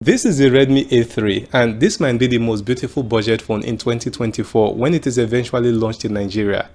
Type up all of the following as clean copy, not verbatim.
This is the Redmi A3 and this might be the most beautiful budget phone in 2024 when it is eventually launched in Nigeria.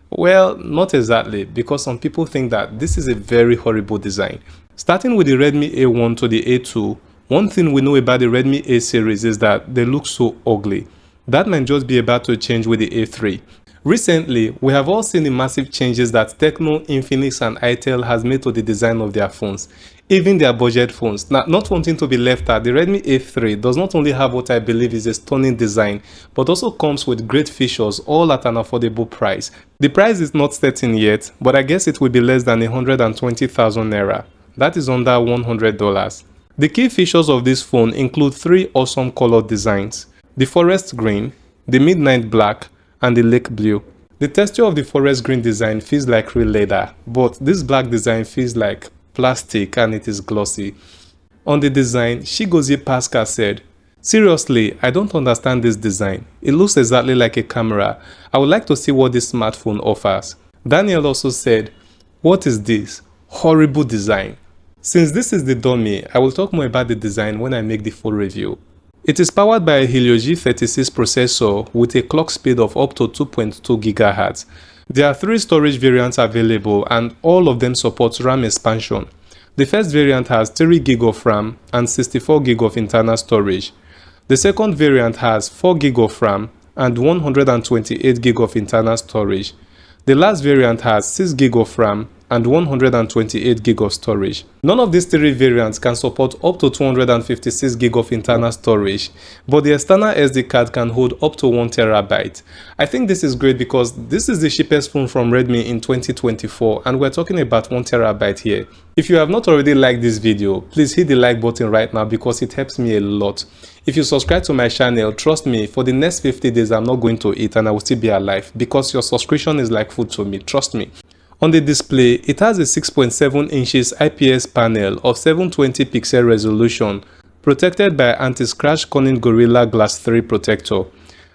Well, not exactly, because some people think that this is a very horrible design. Starting with the Redmi A1 to the A2, one thing we know about the Redmi A series is that they look so ugly. That might just be about to change with the A3. Recently, we have all seen the massive changes that Tecno, Infinix and Itel has made to the design of their phones, even their budget phones. Now, not wanting to be left out, the Redmi A3 does not only have what I believe is a stunning design, but also comes with great features all at an affordable price. The price is not certain yet, but I guess it will be less than 120,000 naira. That is under $100. The key features of this phone include three awesome color designs: the forest green, the midnight black, and the lake blue. The texture of the forest green design feels like real leather, but this black design feels like plastic and it is glossy. On the design, Shigozie Pascal said, "Seriously, I don't understand this design. It looks exactly like a camera. I would like to see what this smartphone offers." Daniel also said, "What is this? Horrible design." Since this is the dummy, I will talk more about the design when I make the full review. It is powered by a Helio G36 processor with a clock speed of up to 2.2 GHz. There are three storage variants available and all of them support RAM expansion. The first variant has 3 GB of RAM and 64 GB of internal storage. The second variant has 4 GB of RAM and 128 GB of internal storage. The last variant has 6 GB of RAM and 128 GB of storage. None of these three variants can support up to 256 GB of internal storage, but the external SD card can hold up to 1 TB. I think this is great because this is the cheapest phone from Redmi in 2024 and we're talking about 1 TB here. If you have not already liked this video, please hit the like button right now because it helps me a lot. If you subscribe to my channel, trust me, for the next 50 days I'm not going to eat and I will still be alive because your subscription is like food to me, trust me. On the display, it has a 6.7 inches IPS panel of 720 pixel resolution, protected by anti-scratch Corning Gorilla Glass 3 protector.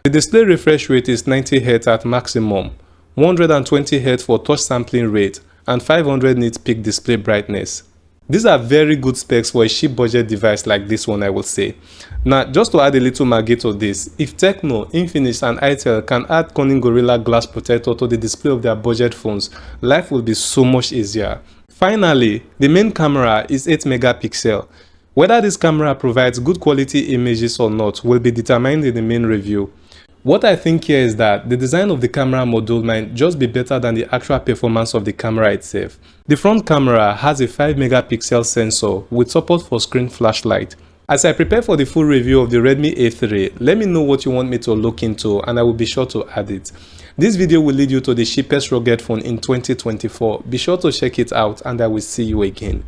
The display refresh rate is 90 Hz at maximum, 120 Hz for touch sampling rate, and 500 nits peak display brightness. These are very good specs for a cheap budget device like this one, I would say. Now, just to add a little maggie to this, if Tecno, Infinix and Itel can add Corning Gorilla Glass protector to the display of their budget phones, life will be so much easier. Finally, the main camera is 8 megapixel. Whether this camera provides good quality images or not will be determined in the main review. What I think here is that the design of the camera module might just be better than the actual performance of the camera itself. The front camera has a 5 megapixel sensor with support for screen flashlight. As I prepare for the full review of the Redmi A3, let me know what you want me to look into and I will be sure to add it. This video will lead you to the cheapest rugged phone in 2024. Be sure to check it out and I will see you again.